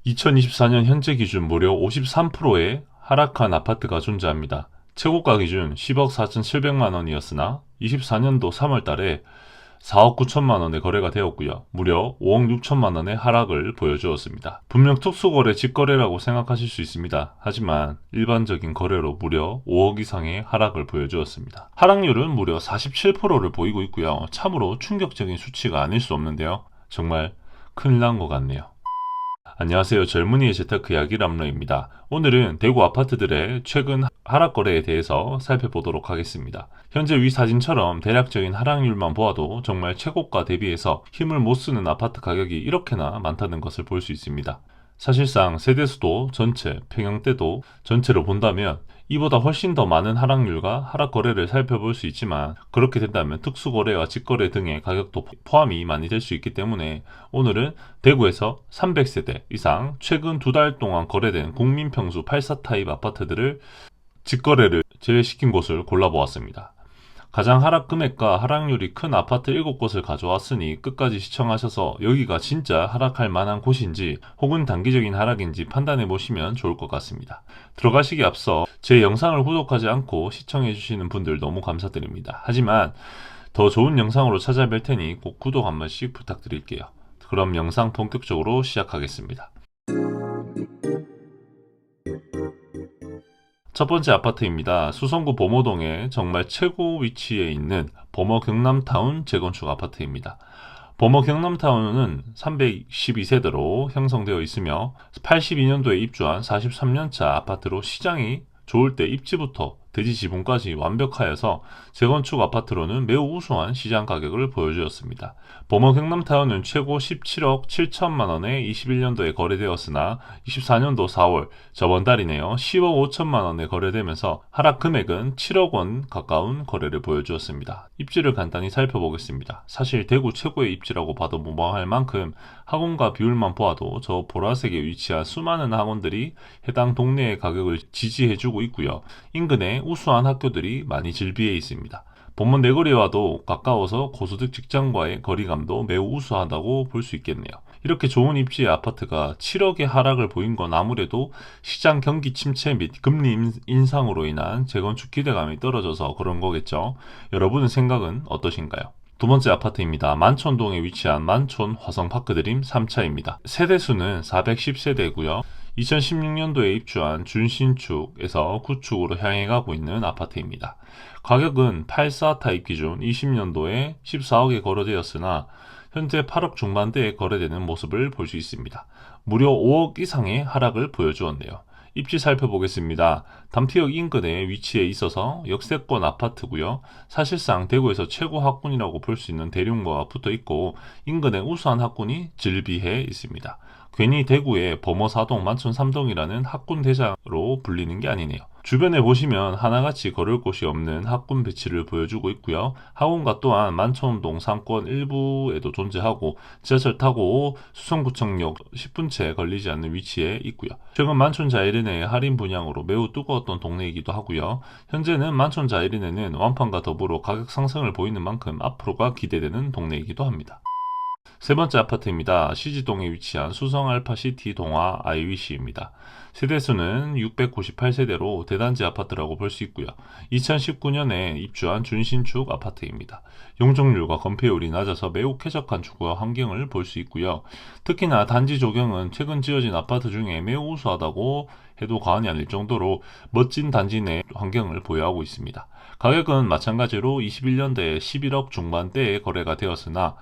2024년 현재 기준 무려 53%의 하락한 아파트가 존재합니다. 최고가 기준 10억 4,700만 원이었으나 24년도 3월 달에 4억 9천만 원에 거래가 되었고요. 무려 5억 6천만 원의 하락을 보여주었습니다. 분명 특수거래 직거래라고 생각하실 수 있습니다. 하지만 일반적인 거래로 무려 5억 이상의 하락을 보여주었습니다. 하락률은 무려 47%를 보이고 있고요. 참으로 충격적인 수치가 아닐 수 없는데요. 정말 큰일 난 것 같네요. 안녕하세요. 젊은이의 재테크 이야기 람러입니다. 오늘은 대구 아파트들의 최근 하락 거래에 대해서 살펴보도록 하겠습니다. 현재 위 사진처럼 대략적인 하락률만 보아도 정말 최고가 대비해서 힘을 못 쓰는 아파트 가격이 이렇게나 많다는 것을 볼 수 있습니다. 사실상 세대수도 전체, 평형대도 전체로 본다면 이보다 훨씬 더 많은 하락률과 하락 거래를 살펴볼 수 있지만, 그렇게 된다면 특수거래와 직거래 등의 가격도 포함이 많이 될 수 있기 때문에 오늘은 대구에서 300세대 이상 최근 2달 동안 거래된 국민평수 84 타입 아파트들을 직거래를 제외시킨 곳을 골라보았습니다. 가장 하락 금액과 하락률이 큰 아파트 7곳을 가져왔으니 끝까지 시청하셔서 여기가 진짜 하락할 만한 곳인지 혹은 단기적인 하락인지 판단해 보시면 좋을 것 같습니다. 들어가시기 앞서 제 영상을 구독하지 않고 시청해 주시는 분들 너무 감사드립니다. 하지만 더 좋은 영상으로 찾아뵐 테니 꼭 구독 한 번씩 부탁드릴게요. 그럼 영상 본격적으로 시작하겠습니다. 첫 번째 아파트입니다. 수성구 범어동에 정말 최고 위치에 있는 범어 경남타운 재건축 아파트입니다. 범어 경남타운은 312세대로 형성되어 있으며 82년도에 입주한 43년차 아파트로 시장이 좋을 때 입지부터 대지 지분까지 완벽하여서 재건축 아파트로는 매우 우수한 시장 가격을 보여주었습니다. 범어 경남타운은 최고 17억 7천만 원에 21년도에 거래되었으나 24년도 4월 저번 달이네요. 10억 5천만 원에 거래되면서 하락 금액은 7억 원 가까운 거래를 보여주었습니다. 입지를 간단히 살펴보겠습니다. 사실 대구 최고의 입지라고 봐도 무방할 만큼 학원과 비율만 보아도 저 보라색에 위치한 수많은 학원들이 해당 동네의 가격을 지지해주고 있고요. 인근에 우수한 학교들이 많이 즐비해 있습니다. 범원 내거리와도 가까워서 고소득 직장과의 거리감도 매우 우수하다고 볼 수 있겠네요. 이렇게 좋은 입지의 아파트가 7억의 하락을 보인 건 아무래도 시장 경기 침체 및 금리 인상으로 인한 재건축 기대감이 떨어져서 그런 거겠죠. 여러분의 생각은 어떠신가요? 두 번째 아파트입니다. 만촌동에 위치한 만촌 화성파크드림 3차입니다. 세대수는 410세대고요. 2016년도에 입주한 준신축에서 구축으로 향해 가고 있는 아파트입니다. 가격은 84 타입 기준 20년도에 14억에 거래되었으나 현재 8억 중반대에 거래되는 모습을 볼 수 있습니다. 무려 5억 이상의 하락을 보여주었네요. 입지 살펴보겠습니다. 담티역 인근에 위치해 있어서 역세권 아파트고요. 사실상 대구에서 최고 학군이라고 볼 수 있는 대림과 붙어 있고 인근에 우수한 학군이 즐비해 있습니다. 괜히 대구의 범어사동 만촌3동이라는 학군 대장으로 불리는 게 아니네요. 주변에 보시면 하나같이 걸을 곳이 없는 학군 배치를 보여주고 있고요. 학원가 또한 만촌동 상권 일부에도 존재하고 지하철 타고 수성구청역 10분 채 걸리지 않는 위치에 있고요. 최근 만촌 자이른의 할인 분양으로 매우 뜨거웠던 동네이기도 하고요. 현재는 만촌 자이른에는 완판과 더불어 가격 상승을 보이는 만큼 앞으로가 기대되는 동네이기도 합니다. 세 번째 아파트입니다. 시지동에 위치한 수성알파시티 동화 IWC입니다. 세대수는 698세대로 대단지 아파트라고 볼 수 있고요. 2019년에 입주한 준신축 아파트입니다. 용적률과 건폐율이 낮아서 매우 쾌적한 주거 환경을 볼 수 있고요. 특히나 단지 조경은 최근 지어진 아파트 중에 매우 우수하다고 해도 과언이 아닐 정도로 멋진 단지 내 환경을 보유하고 있습니다. 가격은 마찬가지로 21년대에 11억 중반대에 거래가 되었으나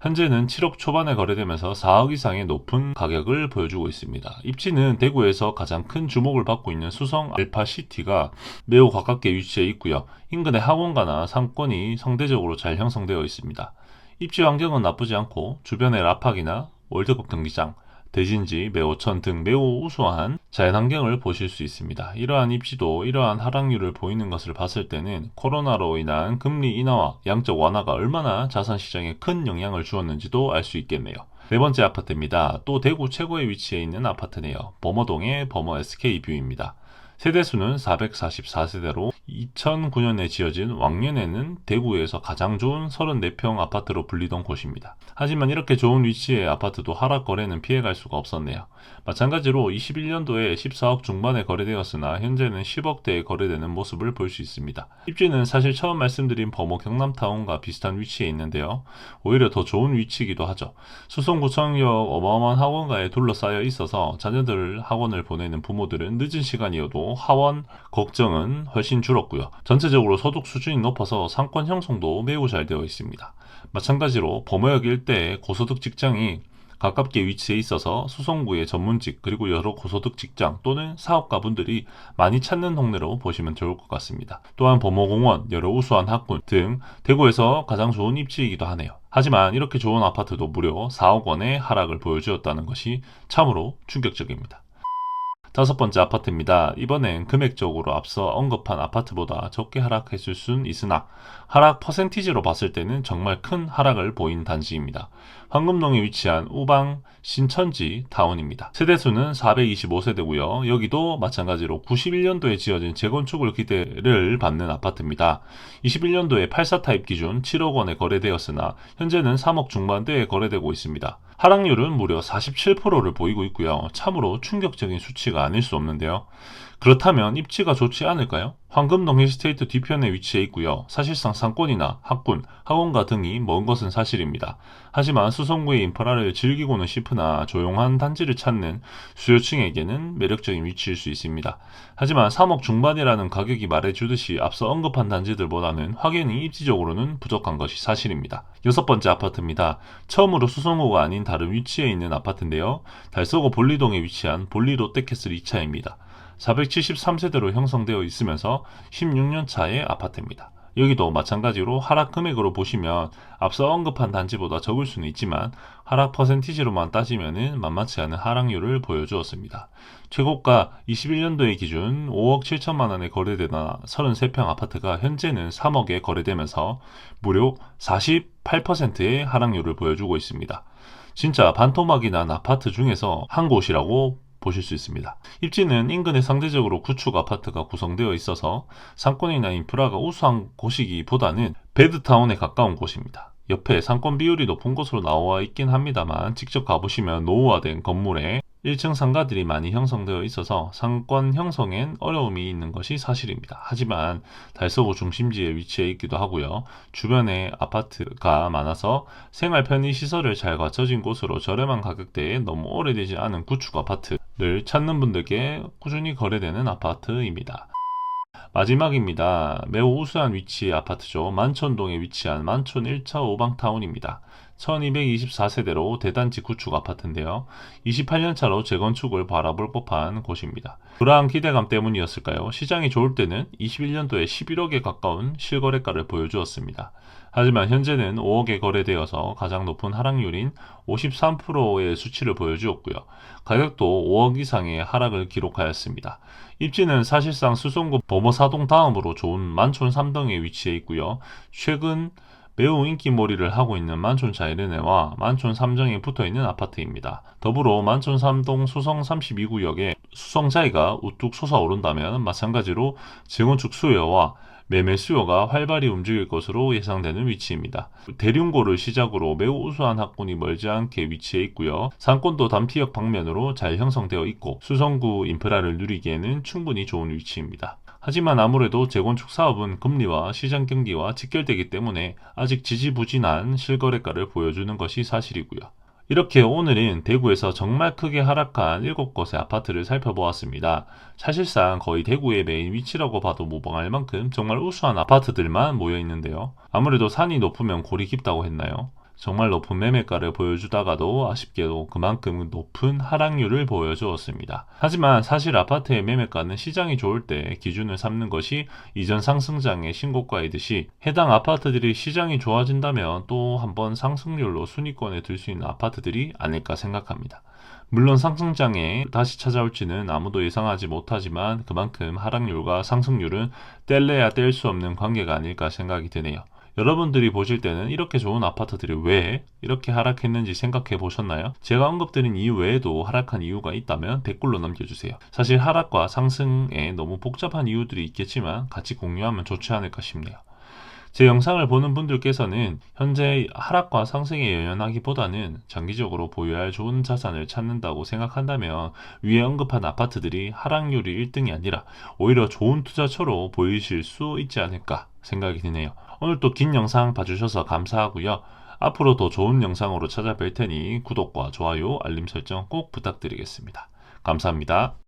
현재는 7억 초반에 거래되면서 4억 이상의 높은 가격을 보여주고 있습니다. 입지는 대구에서 가장 큰 주목을 받고 있는 수성 알파시티가 매우 가깝게 위치해 있고요. 인근의 학원가나 상권이 상대적으로 잘 형성되어 있습니다. 입지 환경은 나쁘지 않고 주변의 라팍이나 월드컵 경기장, 대진지, 매호천 등 매우 우수한 자연환경을 보실 수 있습니다. 이러한 입지도 이러한 하락률을 보이는 것을 봤을 때는 코로나로 인한 금리 인하와 양적 완화가 얼마나 자산시장에 큰 영향을 주었는지도 알 수 있겠네요. 네 번째 아파트입니다. 또 대구 최고의 위치에 있는 아파트네요. 범어동의 범어 SK뷰입니다. 세대수는 444세대로 2009년에 지어진 왕년에는 대구에서 가장 좋은 34평 아파트로 불리던 곳입니다. 하지만 이렇게 좋은 위치의 아파트도 하락 거래는 피해갈 수가 없었네요. 마찬가지로 21년도에 14억 중반에 거래되었으나 현재는 10억대에 거래되는 모습을 볼 수 있습니다. 입지는 사실 처음 말씀드린 범어 경남타운과 비슷한 위치에 있는데요. 오히려 더 좋은 위치이기도 하죠. 수성구청역 어마어마한 학원가에 둘러싸여 있어서 자녀들 학원을 보내는 부모들은 늦은 시간이어도 하원 걱정은 훨씬 줄었고요. 전체적으로 소득 수준이 높아서 상권 형성도 매우 잘 되어 있습니다. 마찬가지로 범어역 일대의 고소득 직장이 가깝게 위치해 있어서 수성구의 전문직 그리고 여러 고소득 직장 또는 사업가분들이 많이 찾는 동네로 보시면 좋을 것 같습니다. 또한 범어공원, 여러 우수한 학군 등 대구에서 가장 좋은 입지이기도 하네요. 하지만 이렇게 좋은 아파트도 무려 4억 원의 하락을 보여주었다는 것이 참으로 충격적입니다. 다섯 번째 아파트입니다. 이번엔 금액적으로 앞서 언급한 아파트보다 적게 하락했을 순 있으나 하락 퍼센티지로 봤을 때는 정말 큰 하락을 보인 단지입니다. 황금동에 위치한 우방 신천지 타운입니다. 세대수는 425세대고요. 여기도 마찬가지로 91년도에 지어진 재건축을 기대를 받는 아파트입니다. 21년도에 84 타입 기준 7억 원에 거래되었으나 현재는 3억 중반대에 거래되고 있습니다. 하락률은 무려 47%를 보이고 있고요. 참으로 충격적인 수치가 아닐 수 없는데요. 그렇다면 입지가 좋지 않을까요? 황금동 힐스테이트 뒤편에 위치해 있고요. 사실상 상권이나 학군, 학원가 등이 먼 것은 사실입니다. 하지만 수성구의 인프라를 즐기고는 싶으나 조용한 단지를 찾는 수요층에게는 매력적인 위치일 수 있습니다. 하지만 3억 중반이라는 가격이 말해주듯이 앞서 언급한 단지들보다는 확연히 입지적으로는 부족한 것이 사실입니다. 여섯 번째 아파트입니다. 처음으로 수성구가 아닌 다른 위치에 있는 아파트인데요. 달서구 볼리동에 위치한 볼리 롯데캐슬 2차입니다. 473세대로 형성되어 있으면서 16년 차의 아파트입니다. 여기도 마찬가지로 하락 금액으로 보시면 앞서 언급한 단지보다 적을 수는 있지만 하락 퍼센티지로만 따지면 만만치 않은 하락률을 보여주었습니다. 최고가 21년도의 기준 5억 7천만 원에 거래되던 33평 아파트가 현재는 3억에 거래되면서 무려 48%의 하락률을 보여주고 있습니다. 진짜 반토막이 난 아파트 중에서 한 곳이라고 보실 수 있습니다. 입지는 인근에 상대적으로 구축 아파트가 구성되어 있어서 상권이나 인프라가 우수한 곳이기보다는 베드타운에 가까운 곳입니다. 옆에 상권 비율이 높은 곳으로 나와 있긴 합니다만 직접 가보시면 노후화된 건물에 1층 상가들이 많이 형성되어 있어서 상권 형성엔 어려움이 있는 것이 사실입니다. 하지만 달서구 중심지에 위치해 있기도 하고요. 주변에 아파트가 많아서 생활 편의 시설을 잘 갖춰진 곳으로 저렴한 가격대에 너무 오래되지 않은 구축 아파트를 찾는 분들께 꾸준히 거래되는 아파트입니다. 마지막입니다. 매우 우수한 위치의 아파트죠. 만촌동에 위치한 만촌 1차 오방타운입니다. 1224세대로 대단지 구축 아파트인데요. 28년차로 재건축을 바라볼 법한 곳입니다. 그러한 기대감 때문이었을까요? 시장이 좋을 때는 21년도에 11억에 가까운 실거래가를 보여주었습니다. 하지만 현재는 5억에 거래되어서 가장 높은 하락률인 53%의 수치를 보여주었고요. 가격도 5억 이상의 하락을 기록하였습니다. 입지는 사실상 수성구 범어사동 다음으로 좋은 만촌 3동에 위치해 있고요. 최근 매우 인기몰이를 하고 있는 만촌 자이르네와 만촌 3정에 붙어있는 아파트입니다. 더불어 만촌 3동 수성 32구역에 수성자이가 우뚝 솟아오른다면 마찬가지로 재건축 수요와 매매 수요가 활발히 움직일 것으로 예상되는 위치입니다. 대륜고를 시작으로 매우 우수한 학군이 멀지 않게 위치해 있고요. 상권도 단피역 방면으로 잘 형성되어 있고 수성구 인프라를 누리기에는 충분히 좋은 위치입니다. 하지만 아무래도 재건축 사업은 금리와 시장 경기와 직결되기 때문에 아직 지지부진한 실거래가를 보여주는 것이 사실이고요. 이렇게 오늘은 대구에서 정말 크게 하락한 7곳의 아파트를 살펴보았습니다. 사실상 거의 대구의 메인 위치라고 봐도 무방할 만큼 정말 우수한 아파트들만 모여 있는데요. 아무래도 산이 높으면 골이 깊다고 했나요? 정말 높은 매매가를 보여주다가도 아쉽게도 그만큼 높은 하락률을 보여주었습니다. 하지만 사실 아파트의 매매가는 시장이 좋을 때 기준을 삼는 것이 이전 상승장의 신고가이듯이 해당 아파트들이 시장이 좋아진다면 또 한번 상승률로 순위권에 들 수 있는 아파트들이 아닐까 생각합니다. 물론 상승장에 다시 찾아올지는 아무도 예상하지 못하지만 그만큼 하락률과 상승률은 뗄래야 뗄 수 없는 관계가 아닐까 생각이 드네요. 여러분들이 보실 때는 이렇게 좋은 아파트들이 왜 이렇게 하락했는지 생각해 보셨나요? 제가 언급드린 이유 외에도 하락한 이유가 있다면 댓글로 남겨주세요. 사실 하락과 상승에 너무 복잡한 이유들이 있겠지만 같이 공유하면 좋지 않을까 싶네요. 제 영상을 보는 분들께서는 현재 하락과 상승에 연연하기보다는 장기적으로 보유해야 할 좋은 자산을 찾는다고 생각한다면 위에 언급한 아파트들이 하락률이 1등이 아니라 오히려 좋은 투자처로 보이실 수 있지 않을까 생각이 드네요. 오늘 또 긴 영상 봐주셔서 감사하고요. 앞으로 더 좋은 영상으로 찾아뵐 테니 구독과 좋아요, 알림 설정 꼭 부탁드리겠습니다. 감사합니다.